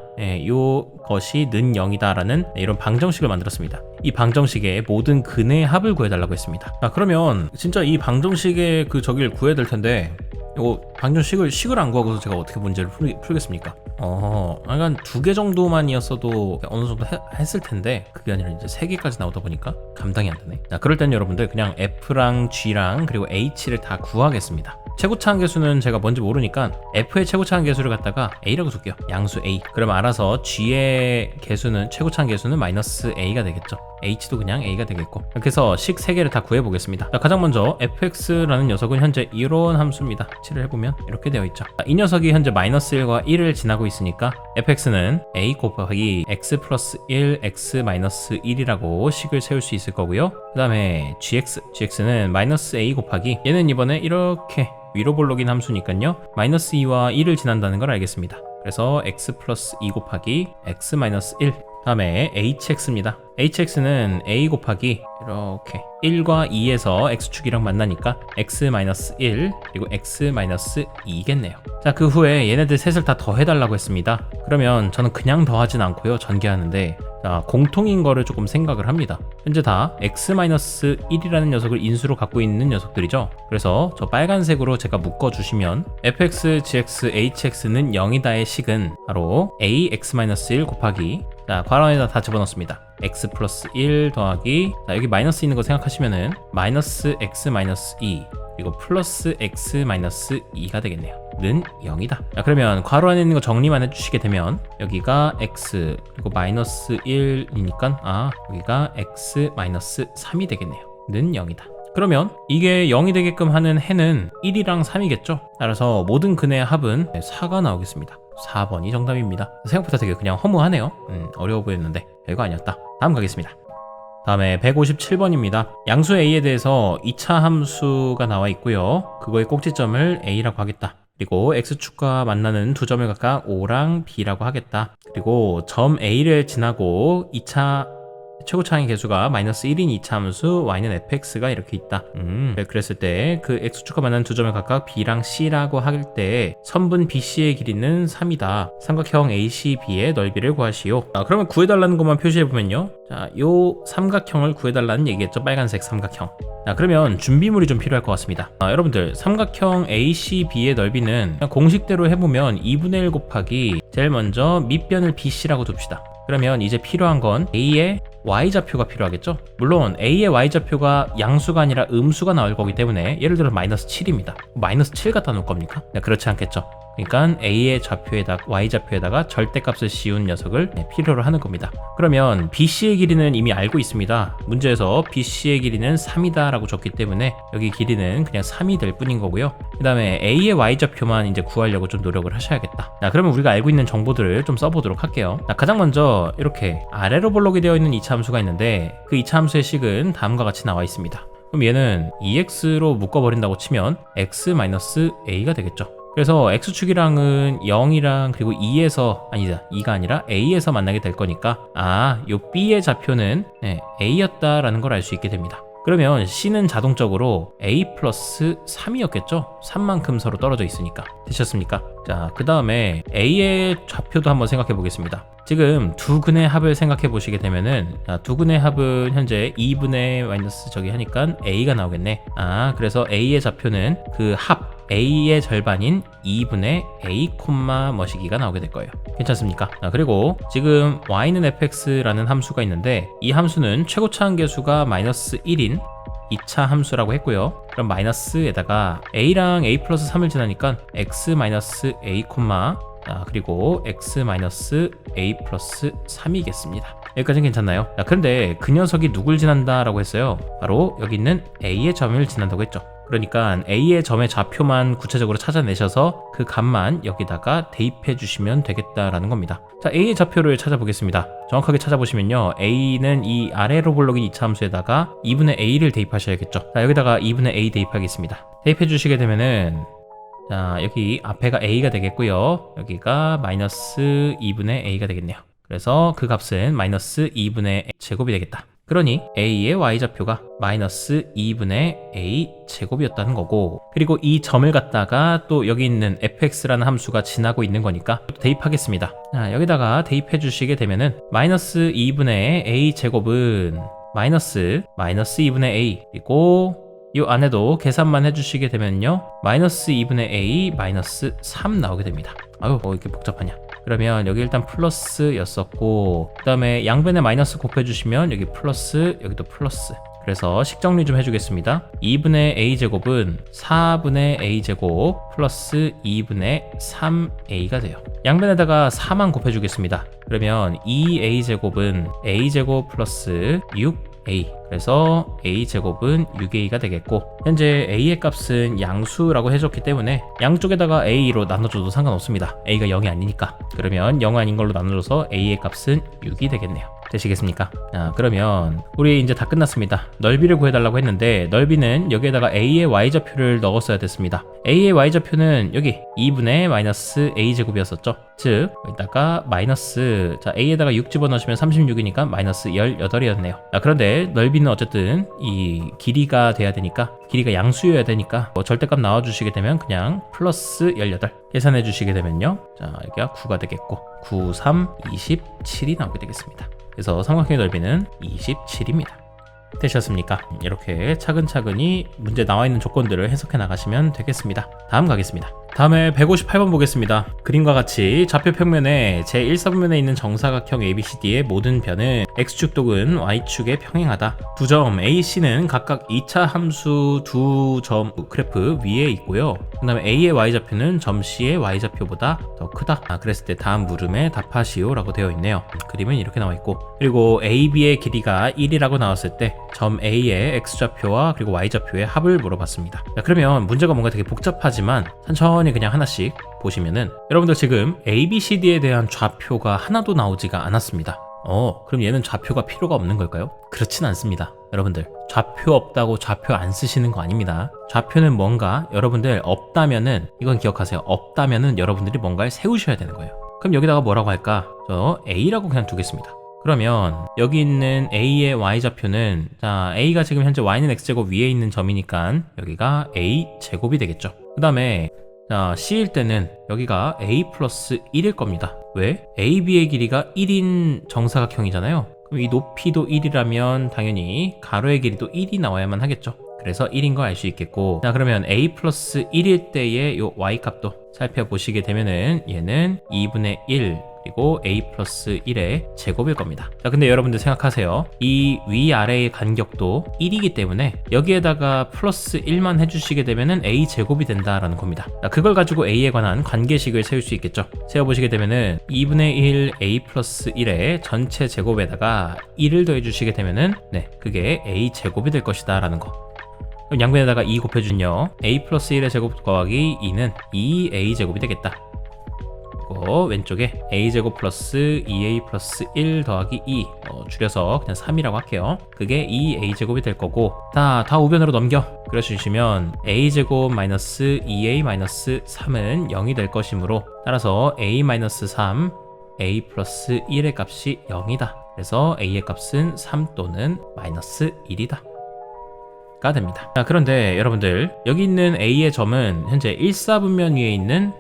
요 것이 는 0이다라는 이런 방정식을 만들었습니다. 이 방정식의 모든 근의 합을 구해달라고 했습니다. 자, 그러면 진짜 이 방정식의 그 저기를 구해야 될 텐데 이거 방정식을 안 구하고서 제가 어떻게 문제를 풀겠습니까? 약간 2개 정도만이었어도 어느 정도 했을 텐데 그게 아니라 이제 3개까지 나오다 보니까 감당이 안 되네. 자, 그럴 땐 여러분들 그냥 f랑 g랑 그리고 h를 다 구하겠습니다. 최고차항 계수는 제가 뭔지 모르니까 f의 최고차항 계수를 갖다가 a라고 줄게요. 양수 a. 그럼 알아서 g의 계수는 최고차항 계수는 마이너스 a가 되겠죠. h도 그냥 a가 되겠고. 이렇게 해서 식 3개를 다 구해보겠습니다. 자, 가장 먼저 fx라는 녀석은 현재 이런 함수입니다. 칠을 해보면 이렇게 되어 있죠. 이 녀석이 현재 마이너스 1과 1을 지나고 있으니까 fx는 a 곱하기 x 플러스 1 x 마이너스 1이라고 식을 세울 수 있을 거고요. 그 다음에 gx는 마이너스 a 곱하기 얘는 이번에 이렇게 위로 볼록인 함수니까요. 마이너스 2와 1을 지난다는 걸 알겠습니다. 그래서 x 플러스 2 곱하기 x 마이너스 1. 다음에 hx입니다. hx는 a 곱하기 이렇게 1과 2에서 x축이랑 만나니까 x 마이너스 1 그리고 x 마이너스 2겠네요. 자, 그 후에 얘네들 셋을 다 더해달라고 했습니다. 그러면 저는 그냥 더하진 않고요. 전개하는데 자, 공통인 거를 조금 생각을 합니다. 현재 다 x-1이라는 녀석을 인수로 갖고 있는 녀석들이죠. 그래서 저 빨간색으로 제가 묶어주시면 fx, gx, hx는 0이다의 식은 바로 ax-1 곱하기 자, 괄호에다 다 집어넣습니다. x 플러스 1 더하기 자, 여기 마이너스 있는 거 생각하시면은 마이너스 x 마이너스 2 그리고 플러스 x 마이너스 2가 되겠네요. 는 0이다. 자, 그러면 괄호 안에 있는 거 정리만 해주시게 되면 여기가 x 그리고 마이너스 1이니까 여기가 x 마이너스 3이 되겠네요. 는 0이다. 그러면 이게 0이 되게끔 하는 해는 1이랑 3이겠죠? 따라서 모든 근의 합은 4가 나오겠습니다. 4번이 정답입니다. 생각보다 되게 그냥 허무하네요. 어려워 보였는데 별거 아니었다. 다음 가겠습니다. 다음에 157번입니다. 양수 a에 대해서 2차 함수가 나와 있고요. 그거의 꼭지점을 a라고 하겠다. 그리고 x축과 만나는 두 점을 각각 O랑 B라고 하겠다. 그리고 점 A를 지나고 2차 최고차항의 개수가 마이너스 1인 2차 함수 y는 fx가 이렇게 있다. 그랬을 때 그 x축과 만나는 두 점을 각각 B랑 C라고 할 때 선분 BC의 길이는 3이다. 삼각형 ACB의 넓이를 구하시오. 그러면 구해달라는 것만 표시해보면요. 자, 요 삼각형을 구해달라는 얘기겠죠. 빨간색 삼각형. 자, 그러면 준비물이 좀 필요할 것 같습니다. 여러분들 삼각형 ACB의 넓이는 그냥 공식대로 해보면 2분의 1 곱하기 제일 먼저 밑변을 BC라고 둡시다. 그러면 이제 필요한 건 A의 Y좌표가 필요하겠죠? 물론 A의 Y좌표가 양수가 아니라 음수가 나올 거기 때문에 예를 들어 마이너스 7입니다. 마이너스 7 갖다 놓을 겁니까? 그렇지 않겠죠? 그러니까 A의 좌표에다가 Y좌표에다가 절대값을 씌운 녀석을 필요로 하는 겁니다. 그러면 BC의 길이는 이미 알고 있습니다. 문제에서 BC의 길이는 3이다 라고 줬기 때문에 여기 길이는 그냥 3이 될 뿐인 거고요. 그 다음에 A의 Y좌표만 이제 구하려고 좀 노력을 하셔야겠다. 자, 그러면 우리가 알고 있는 정보들을 좀 써보도록 할게요. 자, 가장 먼저 이렇게 아래로 볼록이 되어 있는 2차 함수가 있는데 그 2차 함수의 식은 다음과 같이 나와 있습니다. 그럼 얘는 2x로 묶어버린다고 치면 x-a가 되겠죠. 그래서 x축이랑은 0이랑 그리고 2가 아니라 a에서 만나게 될 거니까 요 b의 좌표는 a였다라는 걸 알 수 있게 됩니다. 그러면 c는 자동적으로 a 플러스 3이었겠죠? 3만큼 서로 떨어져 있으니까. 되셨습니까? 자, 그 다음에 a의 좌표도 한번 생각해 보겠습니다. 지금 두 근의 합을 생각해 보시게 되면은 두 근의 합은 현재 2분의 마이너스 저기 하니까 a가 나오겠네. 그래서 a의 좌표는 그 합 a의 절반인 2분의 a, 뭐시기가 나오게 될 거예요. 괜찮습니까? 그리고 지금 y는 fx라는 함수가 있는데 이 함수는 최고차 한계수가 마이너스 1인 2차 함수라고 했고요. 그럼 마이너스에다가 a랑 a 플러스 3을 지나니까 x 마이너스 a, 그리고 x 마이너스 a 플러스 3이겠습니다. 여기까지는 괜찮나요? 그런데 그 녀석이 누굴 지난다 라고 했어요. 바로 여기 있는 a의 점을 지난다고 했죠. 그러니까 a의 점의 좌표만 구체적으로 찾아내셔서 그 값만 여기다가 대입해 주시면 되겠다라는 겁니다. 자, a의 좌표를 찾아보겠습니다. 정확하게 찾아보시면요, a는 이 아래로 볼록인 2차 함수에다가 2분의 a를 대입하셔야겠죠. 자, 여기다가 2분의 a 대입하겠습니다. 대입해 주시게 되면은, 자, 여기 앞에가 a가 되겠고요, 여기가 마이너스 2분의 a가 되겠네요. 그래서 그 값은 마이너스 2분의 제곱이 되겠다. 그러니 a의 y좌표가 마이너스 2분의 a 제곱이었다는 거고, 그리고 이 점을 갖다가 또 여기 있는 fx라는 함수가 지나고 있는 거니까 또 대입하겠습니다. 자, 여기다가 대입해 주시게 되면은 마이너스 2분의 a 제곱은 마이너스 2분의 a, 그리고 이 안에도 계산만 해주시게 되면요, 마이너스 2분의 a 마이너스 3 나오게 됩니다. 아유, 뭐 이렇게 복잡하냐. 그러면 여기 일단 플러스였었고, 그 다음에 양변에 마이너스 곱해주시면 여기 플러스, 여기도 플러스. 그래서 식정리 좀 해주겠습니다. 2분의 a제곱은 4분의 a제곱 플러스 2분의 3a가 돼요. 양변에다가 4만 곱해주겠습니다. 그러면 2a제곱은 a제곱 플러스 6a, 그래서 a제곱은 6a가 되겠고, 현재 a의 값은 양수라고 해줬기 때문에 양쪽에다가 a로 나눠줘도 상관없습니다. a가 0이 아니니까. 그러면 0 아닌 걸로 나눠줘서 a의 값은 6이 되겠네요. 되시겠습니까? 자, 그러면 우리 이제 다 끝났습니다. 넓이를 구해달라고 했는데 넓이는 여기에다가 a의 y좌표를 넣었어야 됐습니다. a의 y좌표는 여기 2분의 마이너스 a제곱이었었죠. 즉 여기다가 마이너스, 자, a에다가 6 집어넣으시면 36이니까 마이너스 18이었네요. 자, 그런데 넓이는 어쨌든 이 길이가 돼야 되니까, 길이가 양수여야 되니까 뭐 절대값 나와주시게 되면 그냥 플러스 18 계산해 주시게 되면요, 자, 여기가 9가 되겠고 9, 3, 27이 나오게 되겠습니다. 그래서 삼각형의 넓이는 27입니다. 되셨습니까? 이렇게 차근차근히 문제 나와 있는 조건들을 해석해 나가시면 되겠습니다. 다음 가겠습니다. 다음에 158번 보겠습니다. 그림과 같이 좌표 평면에 제1사분면에 있는 정사각형 ABCD의 모든 변은 X축 또는 Y축에 평행하다. 두 점 AC는 각각 2차 함수 두 점 그래프 위에 있고요. 그 다음에 A의 Y좌표는 점 C의 Y좌표보다 더 크다. 그랬을 때 다음 물음에 답하시오 라고 되어 있네요. 그림은 이렇게 나와 있고, 그리고 AB의 길이가 1이라고 나왔을 때 점 A의 X좌표와 그리고 Y좌표의 합을 물어봤습니다. 자, 그러면 문제가 뭔가 되게 복잡하지만 천천히 그냥 하나씩 보시면은, 여러분들 지금 ABCD에 대한 좌표가 하나도 나오지가 않았습니다. 그럼 얘는 좌표가 필요가 없는 걸까요? 그렇진 않습니다. 여러분들, 좌표 없다고 좌표 안 쓰시는 거 아닙니다. 좌표는 뭔가, 여러분들 없다면은, 이건 기억하세요. 없다면은 여러분들이 뭔가를 세우셔야 되는 거예요. 그럼 여기다가 뭐라고 할까? 저 A라고 그냥 두겠습니다. 그러면 여기 있는 A의 Y좌표는, 자, A가 지금 현재 Y는 X제곱 위에 있는 점이니까 여기가 A제곱이 되겠죠. 그 다음에 자, C일 때는 여기가 A 플러스 1일 겁니다. 왜? AB의 길이가 1인 정사각형이잖아요. 그럼 이 높이도 1이라면 당연히 가로의 길이도 1이 나와야만 하겠죠. 그래서 1인 거 알 수 있겠고, 자, 그러면 A 플러스 1일 때의 요 Y 값도 살펴보시게 되면은 얘는 2분의 1, 그리고 A 플러스 1의 제곱일 겁니다. 자, 근데 여러분들 생각하세요. 이 위아래의 간격도 1이기 때문에 여기에다가 플러스 1만 해주시게 되면은 A 제곱이 된다라는 겁니다. 자, 그걸 가지고 A에 관한 관계식을 세울 수 있겠죠. 세워보시게 되면은 2분의 1 A 플러스 1의 전체 제곱에다가 1을 더해주시게 되면은, 네, 그게 A 제곱이 될 것이다 라는 거. 그럼 양변에다가 2 곱해준요, A 플러스 1의 제곱 더하기 2는 2A 제곱이 되겠다. 그리고 왼쪽에 A제곱 플러스 2A 플러스 1 더하기 2, 줄여서 그냥 3이라고 할게요. 그게 2A제곱이 될 거고, 다 우변으로 넘겨 그려주시면 A제곱 마이너스 2A 마이너스 3은 0이 될 것이므로, 따라서 A 마이너스 3, A 플러스 1의 값이 0이다. 그래서 A의 값은 3 또는 마이너스 1이다 가 됩니다. 자, 그런데 여러분들, 여기 있는 A의 점은 현재 1사분면 위에 있는,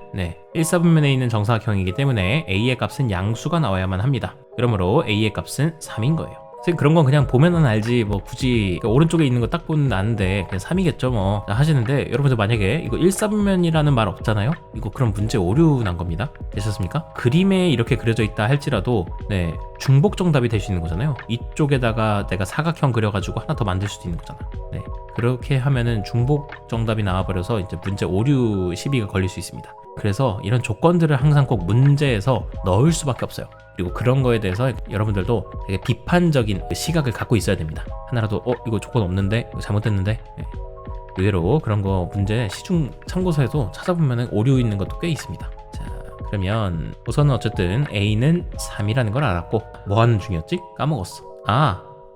1사분면에 있는 정사각형이기 때문에 A의 값은 양수가 나와야만 합니다. 그러므로 A의 값은 3인 거예요. 선생님 그런 건 그냥 보면은 알지 뭐 굳이 오른쪽에 있는 거 딱 보면 아는데 그냥 3이겠죠 뭐 하시는데, 여러분들 만약에 이거 1사분면이라는 말 없잖아요. 이거 그럼 문제 오류 난 겁니다. 되셨습니까? 그림에 이렇게 그려져 있다 할지라도 네, 중복 정답이 될 수 있는 거잖아요. 이쪽에다가 내가 사각형 그려가지고 하나 더 만들 수도 있는 거잖아. 네, 그렇게 하면은 중복 정답이 나와버려서 이제 문제 오류 시비가 걸릴 수 있습니다. 그래서 이런 조건들을 항상 꼭 문제에서 넣을 수밖에 없어요. 그리고 그런 거에 대해서 여러분들도 되게 비판적인 시각을 갖고 있어야 됩니다. 하나라도 이거 조건 없는데, 이거 잘못됐는데, 네. 의외로 그런 거 문제 시중 참고서에도 찾아보면 오류 있는 것도 꽤 있습니다. 자, 그러면 우선은 어쨌든 A는 3이라는 걸 알았고, 뭐 하는 중이었지? 까먹었어.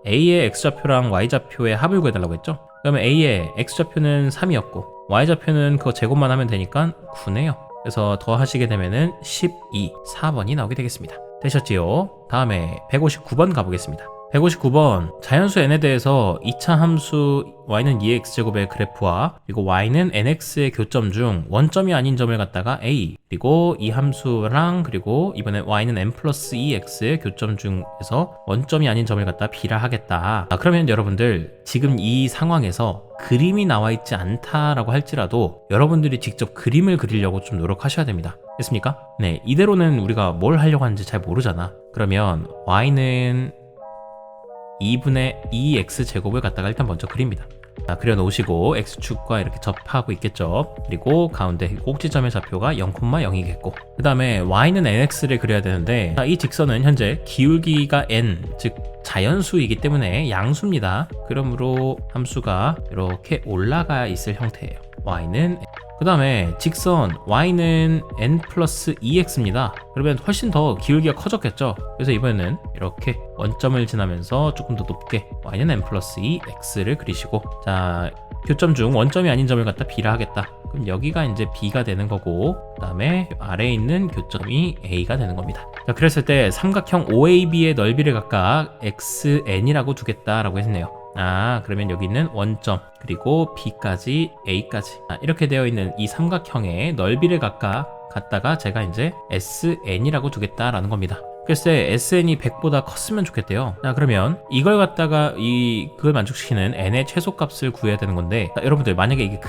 A의 X좌표랑 Y좌표의 합을 구해달라고 했죠? 그러면 A의 X좌표는 3이었고 Y좌표는 그거 제곱만 하면 되니까 9네요. 그래서 더 하시게 되면은 12, 4번이 나오게 되겠습니다. 되셨지요? 다음에 159번 가보겠습니다. 159번, 자연수 n에 대해서 2차 함수 y는 2x제곱의 그래프와 그리고 y는 nx의 교점 중 원점이 아닌 점을 갖다가 a, 그리고 이 함수랑 그리고 이번에 y는 n 플러스 2x의 교점 중에서 원점이 아닌 점을 갖다 b라 하겠다. 그러면 여러분들 지금 이 상황에서 그림이 나와 있지 않다라고 할지라도 여러분들이 직접 그림을 그리려고 좀 노력하셔야 됩니다. 됐습니까? 네, 이대로는 우리가 뭘 하려고 하는지 잘 모르잖아. 그러면 y는 2분의 2x제곱을 갖다가 일단 먼저 그립니다. 그려 놓으시고 x축과 이렇게 접하고 있겠죠. 그리고 가운데 꼭지점의 좌표가 0,0이겠고, 그 다음에 y는 nx를 그려야 되는데, 이 직선은 현재 기울기가 n, 즉 자연수이기 때문에 양수입니다. 그러므로 함수가 이렇게 올라가 있을 형태예요. y는 그 다음에 직선 y는 n 플러스 2x입니다. 그러면 훨씬 더 기울기가 커졌겠죠. 그래서 이번에는 이렇게 원점을 지나면서 조금 더 높게 y는 n 플러스 2x를 그리시고, 자, 교점 중 원점이 아닌 점을 갖다 b라 하겠다. 그럼 여기가 이제 b가 되는 거고, 그 다음에 아래에 있는 교점이 a가 되는 겁니다. 자, 그랬을 때 삼각형 OAB의 넓이를 각각 xn이라고 두겠다라고 했네요. 그러면 여기 있는 원점 그리고 B까지 A까지 이렇게 되어 있는 이 삼각형의 넓이를 각각 갖다가 제가 이제 SN이라고 두겠다라는 겁니다. 글쎄 SN이 100보다 컸으면 좋겠대요. 자, 그러면 이걸 갖다가 그걸 만족시키는 n의 최소값을 구해야 되는 건데, 여러분들 만약에 이게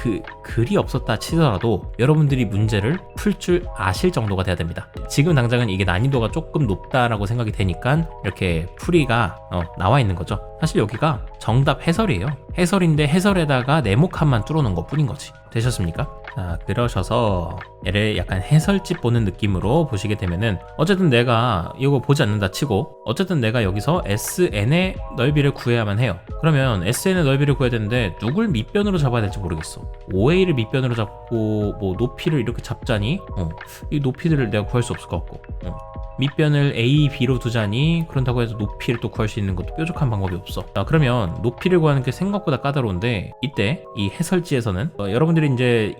글이 없었다 치더라도 여러분들이 문제를 풀 줄 아실 정도가 돼야 됩니다. 지금 당장은 이게 난이도가 조금 높다라고 생각이 되니까 이렇게 풀이가 나와 있는 거죠. 사실 여기가 정답 해설이에요. 해설인데 해설에다가 네모칸만 뚫어놓은 것 뿐인 거지. 되셨습니까? 자, 그러셔서 얘를 약간 해설집 보는 느낌으로 보시게 되면은, 어쨌든 내가 이거 보지 않는다 치고 어쨌든 내가 여기서 SN의 넓이를 구해야만 해요. 그러면 SN의 넓이를 구해야 되는데 누굴 밑변으로 잡아야 될지 모르겠어. OA를 밑변으로 잡고 뭐 높이를 이렇게 잡자니 이 높이들을 내가 구할 수 없을 것 같고, 밑변을 A, B로 두자니 그런다고 해서 높이를 또 구할 수 있는 것도 뾰족한 방법이 없어. 그러면 높이를 구하는 게 생각보다 까다로운데, 이때 이 해설지에서는 여러분들이 이제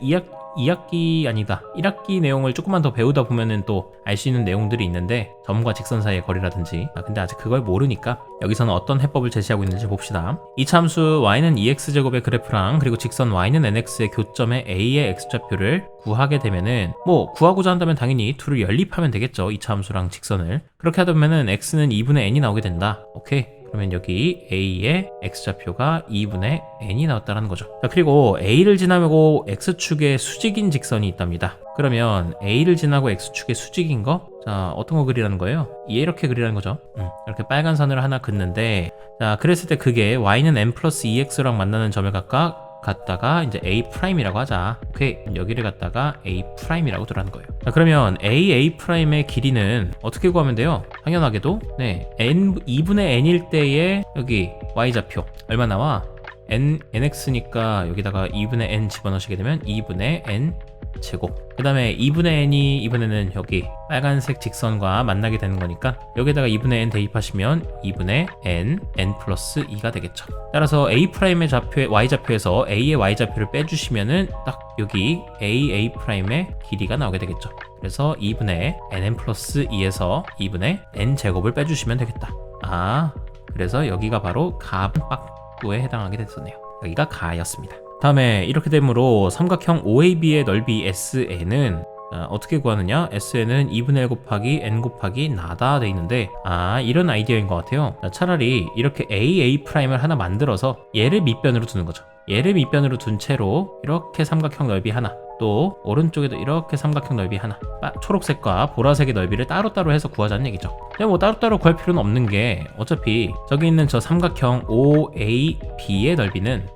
2학기 아니다 1학기 내용을 조금만 더 배우다 보면은 또 알 수 있는 내용들이 있는데, 점과 직선 사이의 거리라든지, 근데 아직 그걸 모르니까 여기서는 어떤 해법을 제시하고 있는지 봅시다. 이 함수 y는 2x제곱의 그래프랑 그리고 직선 y는 nx의 교점의 a의 x좌표를 구하게 되면은, 뭐 구하고자 한다면 당연히 둘을 연립하면 되겠죠. 이 함수랑 직선을 그렇게 하다 보면은 x는 2분의 n이 나오게 된다. 오케이, 그러면 여기 A의 X좌표가 2분의 N이 나왔다는 거죠. 자, 그리고 A를 지나고 X축에 수직인 직선이 있답니다. 그러면 A를 지나고 X축에 수직인 거? 자, 어떤 거 그리라는 거예요? 이렇게 그리라는 거죠. 이렇게 빨간 선을 하나 긋는데, 자, 그랬을 때 그게 Y는 N 플러스 2X랑 만나는 점을 각각 갖다가 이제 A'이라고 하자. 오케이, 여기를 갖다가 A'이라고 두라는 거예요. 자, 그러면 A'A'의 길이는 어떻게 구하면 돼요? 당연하게도 2분의 N일 때의 여기 Y좌표 얼마 나와? NX니까 여기다가 2분의 N 집어넣으시게 되면 2분의 N 제곱. 그 다음에 2분의 n이 이번에는 여기 빨간색 직선과 만나게 되는 거니까 여기다가 2분의 n 대입하시면 2분의 n 플러스 2가 되겠죠. 따라서 A'의 좌표의 y좌표에서 A의 y좌표를 빼주시면은 딱 여기 A'의 길이가 나오게 되겠죠. 그래서 2분의 n 플러스 2에서 2분의 n 제곱을 빼주시면 되겠다. 그래서 여기가 바로 가분박구에 해당하게 됐었네요. 여기가 가였습니다. 다음에 이렇게 되므로 삼각형 OAB의 넓이 SN은 어떻게 구하느냐? SN은 2분의 1 곱하기 n 곱하기 나다 돼 있는데 이런 아이디어인 것 같아요. 차라리 이렇게 A 프라임을 하나 만들어서 얘를 밑변으로 두는 거죠. 얘를 밑변으로 둔 채로 이렇게 삼각형 넓이 하나, 또 오른쪽에도 이렇게 삼각형 넓이 하나, 초록색과 보라색의 넓이를 따로따로 해서 구하자는 얘기죠. 근데 뭐 따로따로 구할 필요는 없는 게 어차피 저기 있는 저 삼각형 OAB의 넓이는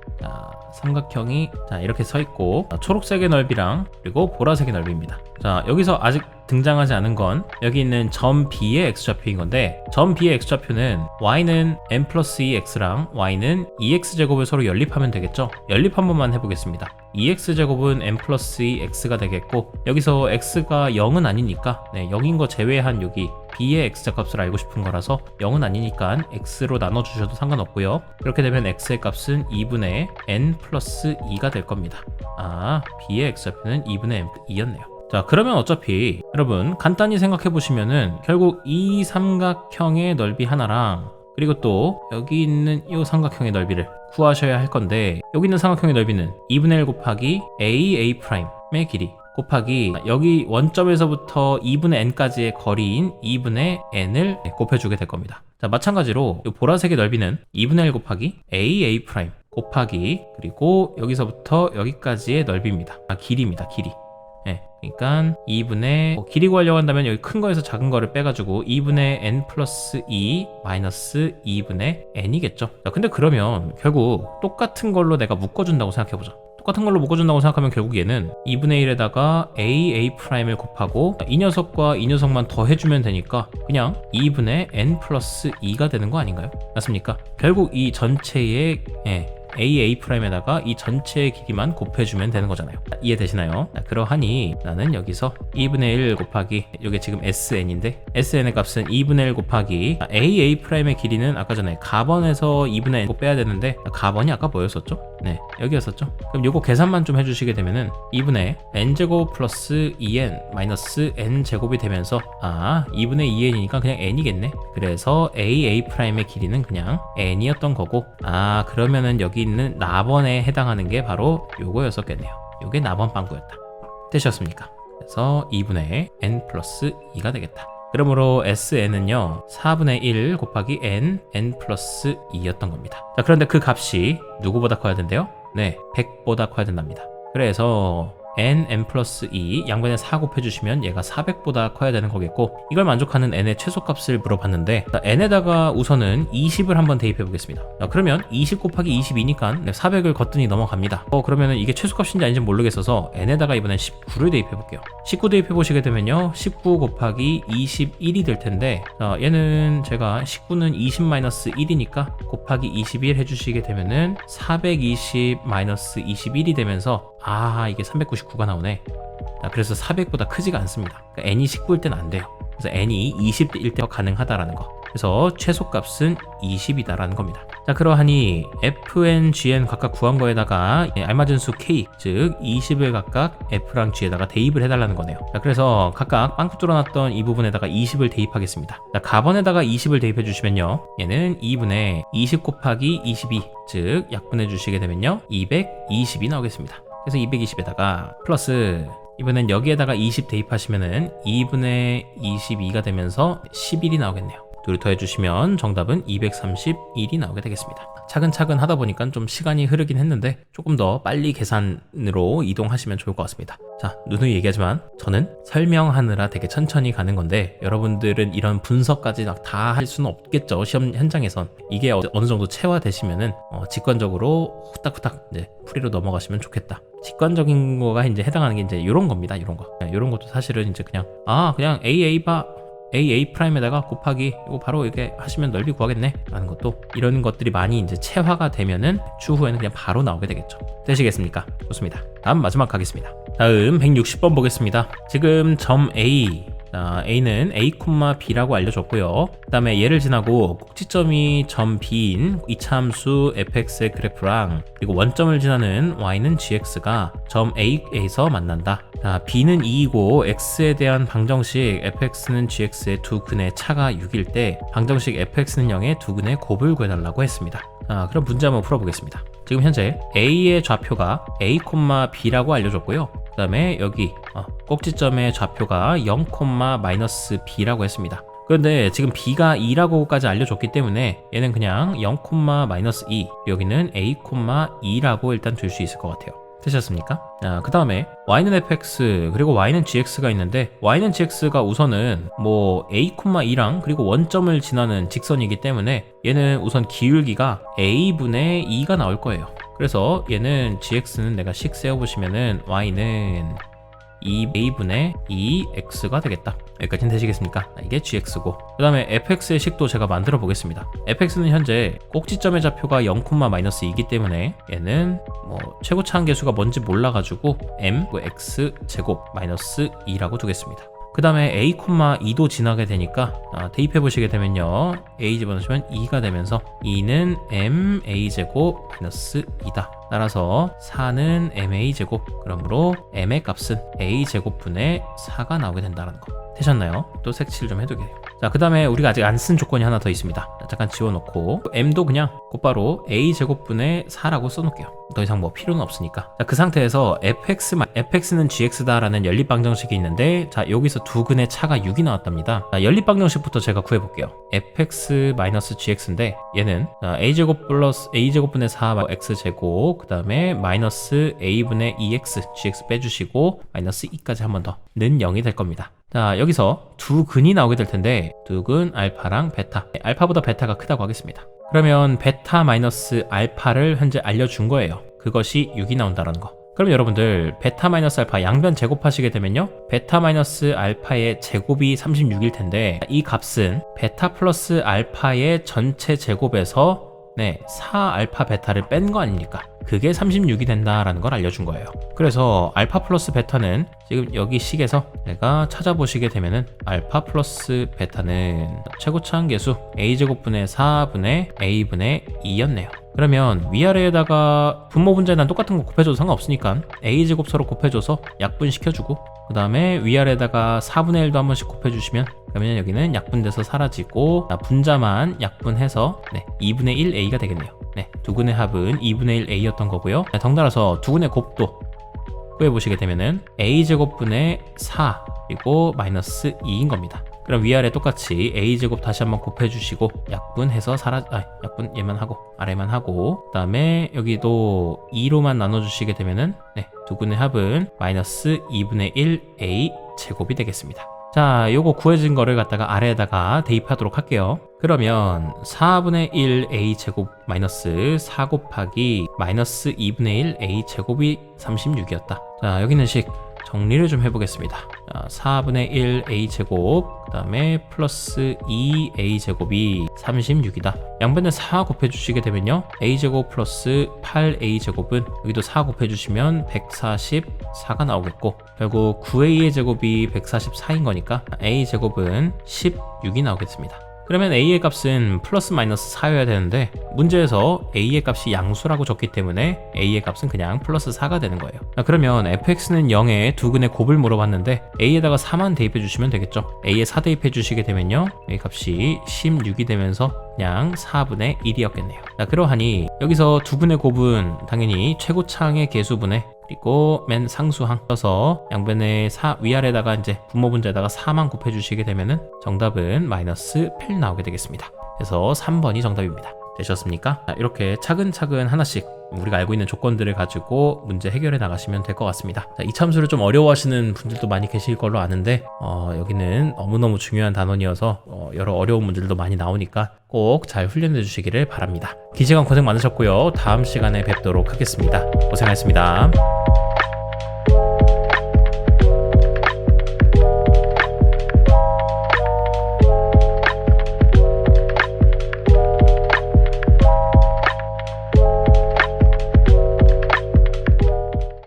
삼각형이 이렇게 서 있고 초록색의 넓이랑 그리고 보라색의 넓이입니다. 자, 여기서 아직 등장하지 않은 건 여기 있는 점 B의 x좌표인 건데, 점 B의 x좌표는 y는 n 플러스 2x랑 y는 2x제곱을 서로 연립하면 되겠죠. 연립 한 번만 해보겠습니다. 2x제곱은 n 플러스 2x가 되겠고, 여기서 x가 0은 아니니까 0인 거 제외한 여기 b의 x좌값을 알고 싶은 거라서 0은 아니니까 x로 나눠주셔도 상관없고요. 그렇게 되면 x의 값은 2분의 n 플러스 2가 될 겁니다. b의 x좌표는 2분의 n 2였네요. 자, 그러면 어차피 여러분 간단히 생각해 보시면은 결국 이 삼각형의 넓이 하나랑 그리고 또 여기 있는 이 삼각형의 넓이를 구하셔야 할 건데, 여기 있는 삼각형의 넓이는 2분의 1 곱하기 a 프라임의 길이 곱하기 여기 원점에서부터 2분의 n까지의 거리인 2분의 n을 곱해주게 될 겁니다. 자, 마찬가지로 이 보라색의 넓이는 2분의 1 곱하기 a 프라임 곱하기 그리고 여기서부터 여기까지의 넓이입니다. 길이입니다. 길이. 그러니까 2분의 길이 구하려고 한다면 여기 큰 거에서 작은 거를 빼가지고 2분의 n 플러스 2 마이너스 2분의 n이겠죠. 자, 근데 그러면 결국 똑같은 걸로 내가 묶어준다고 생각해보자. 똑같은 걸로 묶어준다고 생각하면 결국 얘는 2분의 1에다가 a 프라임을 곱하고 이 녀석과 이 녀석만 더해주면 되니까 그냥 2분의 n 플러스 2가 되는 거 아닌가요? 맞습니까? 결국 이 전체의 a 프라임에다가 이 전체의 길이만 곱해주면 되는 거잖아요. 이해되시나요? 그러하니 나는 여기서 2분의 1 곱하기 이게 지금 sn인데 sn의 값은 2분의 1 곱하기 a 프라임의 길이는 아까 전에 가번에서 2분의 n 빼야 되는데 가번이 아까 뭐였었죠? 여기였었죠? 그럼 요거 계산만 좀 해주시게 되면은 2분의 n제곱 플러스 2n 마이너스 n제곱이 되면서 2분의 2n이니까 그냥 n이겠네. 그래서 a 프라임의 길이는 그냥 n이었던 거고, 그러면은 여기 있는 나번에 해당하는 게 바로 요거였었겠네요. 요게 나번 빵꾸였다. 되셨습니까? 그래서 2분의 n 플러스 2가 되겠다. 그러므로 sn은요 4분의 1 곱하기 n 플러스 2였던 겁니다. 자, 그런데 그 값이 누구보다 커야 된대요? 100보다 커야 된답니다. 그래서 n 플러스 2 양변에 4 곱해주시면 얘가 400보다 커야 되는 거겠고, 이걸 만족하는 n의 최소값을 물어봤는데 n에다가 우선은 20을 한번 대입해 보겠습니다. 그러면 20 곱하기 22니까 400을 거뜬히 넘어갑니다. 그러면은 이게 최소값인지 아닌지 모르겠어서 n에다가 이번엔 19를 대입해 볼게요. 19 대입해 보시게 되면요 19 곱하기 21이 될 텐데, 얘는 제가 19는 20 마이너스 1이니까 곱하기 21 해주시게 되면은 420 마이너스 21이 되면서 이게 399가 나오네. 그래서 400보다 크지가 않습니다. 그러니까 n이 19일 때는 안 돼요. 그래서 n이 20일 때 가능하다라는 거. 그래서 최소값은 20이다라는 겁니다. 자, 그러하니 fn, gn 각각 구한 거에다가 알맞은 수 k, 즉 20을 각각 f랑 g에다가 대입을 해달라는 거네요. 자, 그래서 각각 빵꾸 뚫어놨던 이 부분에다가 20을 대입하겠습니다. 자, 가번에다가 20을 대입해 주시면요 얘는 2분의 20 곱하기 22, 즉 약분해 주시게 되면요 220이 나오겠습니다. 그래서 220에다가 플러스 이번엔 여기에다가 20 대입하시면은 2분의 22가 되면서 11이 나오겠네요. 둘을 더해주시면 정답은 231이 나오게 되겠습니다. 차근차근 하다 보니까 좀 시간이 흐르긴 했는데 조금 더 빨리 계산으로 이동하시면 좋을 것 같습니다. 자, 누누이 얘기하지만 저는 설명하느라 되게 천천히 가는 건데, 여러분들은 이런 분석까지 다 할 수는 없겠죠. 시험 현장에선. 이게 어느 정도 체화되시면은 직관적으로 후딱후딱 이제 풀이로 넘어가시면 좋겠다. 직관적인 거가 이제 해당하는 게 이제 이런 겁니다. 이런 거. 이런 것도 사실은 이제 그냥 그냥 a 프라임에다가 곱하기 이거 바로 이렇게 하시면 넓이 구하겠네 라는 것도, 이런 것들이 많이 이제 체화가 되면은 추후에는 그냥 바로 나오게 되겠죠. 되시겠습니까? 좋습니다. 다음 마지막 가겠습니다. 다음 160번 보겠습니다. 지금 점 A, A는 A, B라고 알려줬고요. 그 다음에 얘를 지나고 꼭지점이 점 B인 이차함수 fx의 그래프랑 그리고 원점을 지나는 y는 gx가 점 A에서 만난다. b는 2이고 x에 대한 방정식 fx는 gx의 두 근의 차가 6일 때 방정식 fx는 0의 두 근의 곱을 구해달라고 했습니다. 그럼 문제 한번 풀어보겠습니다. 지금 현재 A의 좌표가 A, B라고 알려줬고요. 그 다음에 여기 꼭지점의 좌표가 0, -b라고 했습니다. 그런데 지금 b가 2라고까지 알려줬기 때문에 얘는 그냥 0, -2, 여기는 a, 2라고 일단 둘 수 있을 것 같아요. 되셨습니까? 그 다음에 y는 fx 그리고 y는 gx가 있는데 y는 gx가 우선은 뭐 a, 2랑 그리고 원점을 지나는 직선이기 때문에 얘는 우선 기울기가 a분의 2가 나올 거예요. 그래서 얘는 gx는 내가 식 세워보시면은 y는 2a분의 2x가 되겠다. 여기까지는 되시겠습니까? 이게 gx고, 그 다음에 fx의 식도 제가 만들어 보겠습니다. fx는 현재 꼭지점의 좌표가 0, -2이기 때문에 얘는 뭐 최고차항 계수가 뭔지 몰라가지고 m x 제곱 마이너스 2라고 두겠습니다. 그 다음에 a, 2도 지나게 되니까 대입해 보시게 되면요, a 집어넣으시면 2가 되면서 2는 m a 제곱 마이너스 2다. 따라서 4는 ma 제곱, 그러므로 m의 값은 a 제곱분의 4가 나오게 된다는 거. 되셨나요? 또 색칠 좀 해두게. 자, 그 다음에 우리가 아직 안 쓴 조건이 하나 더 있습니다. 잠깐 지워놓고 m도 그냥 곧바로 a 제곱분의 4라고 써놓을게요. 더 이상 뭐 필요는 없으니까. 자, 그 상태에서 fx는 gx다 라는 연립방정식이 있는데, 자, 여기서 두 근의 차가 6이 나왔답니다. 자, 연립방정식부터 제가 구해볼게요. fx-gx인데 얘는 a 제곱 플러스 a 제곱분의 4 x 제곱, 그 다음에 마이너스 a분의 2x gx 빼주시고 마이너스 2까지 한 번 더 는 0이 될 겁니다. 자, 여기서 두 근이 나오게 될 텐데, 두 근 알파랑 베타, 알파보다 베타가 크다고 하겠습니다. 그러면 베타 마이너스 알파를 현재 알려준 거예요. 그것이 6이 나온다는 거. 그럼 여러분들 베타 마이너스 알파 양변 제곱하시게 되면요, 베타 마이너스 알파의 제곱이 36일 텐데, 이 값은 베타 플러스 알파의 전체 제곱에서 4알파 베타를 뺀 거 아닙니까? 그게 36이 된다라는 걸 알려준 거예요. 그래서 알파 플러스 베타는 지금 여기 식에서 내가 찾아보시게 되면은 알파 플러스 베타는 최고차항 계수 a제곱분의 4분의 a분의 2였네요. 그러면 위아래에다가 분모 분자에다 똑같은 거 곱해줘도 상관없으니까 a제곱 서로 곱해줘서 약분시켜주고, 그 다음에 위아래에다가 4분의 1도 한 번씩 곱해주시면, 그러면 여기는 약분돼서 사라지고 분자만 약분해서 2분의 1a가 되겠네요. 두 근의 합은 2분의 1a였던 거고요. 덩달아서 두 근의 곱도 구해보시게 되면은 a제곱분의 4 그리고 마이너스 2인 겁니다. 그럼 위아래 똑같이 a제곱 다시 한번 곱해주시고 약분해서 약분 얘만 하고 아래만 하고, 그 다음에 여기도 2로만 나눠주시게 되면은 두 근의 합은 마이너스 2분의 1a 제곱이 되겠습니다. 자, 요거 구해진 거를 갖다가 아래에다가 대입하도록 할게요. 그러면 4분의 1a 제곱 마이너스 4 곱하기 마이너스 2분의 1a 제곱이 36이었다. 자, 여기 있는 식 정리를 좀 해보겠습니다. 자, 4분의 1a 제곱, 그 다음에 플러스 2a 제곱이 36이다. 양변에 4 곱해주시게 되면요, a 제곱 플러스 8a 제곱은 여기도 4 곱해주시면 144가 나오겠고, 결국 9a의 제곱이 144인 거니까 a 제곱은 16이 나오겠습니다. 그러면 a의 값은 플러스 마이너스 4여야 되는데, 문제에서 a의 값이 양수라고 적기 때문에 a의 값은 그냥 플러스 4가 되는 거예요. 그러면 fx는 0에 두 근의 곱을 물어봤는데 a에다가 4만 대입해 주시면 되겠죠. a에 4 대입해 주시게 되면요, a 값이 16이 되면서 그냥 4분의 1이었겠네요. 자, 그러하니 여기서 두 근의 곱은 당연히 최고차항의 계수분의, 그리고 맨 상수항 써서 양변에 위아래다가 이제 분모 분자에다가 4만 곱해 주시게 되면은 정답은 마이너스 8 나오게 되겠습니다. 그래서 3번이 정답입니다. 되셨습니까? 자, 이렇게 차근차근 하나씩 우리가 알고 있는 조건들을 가지고 문제 해결해 나가시면 될 것 같습니다. 자, 이 참수를 좀 어려워하시는 분들도 많이 계실 걸로 아는데, 여기는 너무너무 중요한 단원이어서 여러 어려운 문제들도 많이 나오니까 꼭 잘 훈련해 주시기를 바랍니다. 긴 시간 고생 많으셨고요. 다음 시간에 뵙도록 하겠습니다. 고생하셨습니다.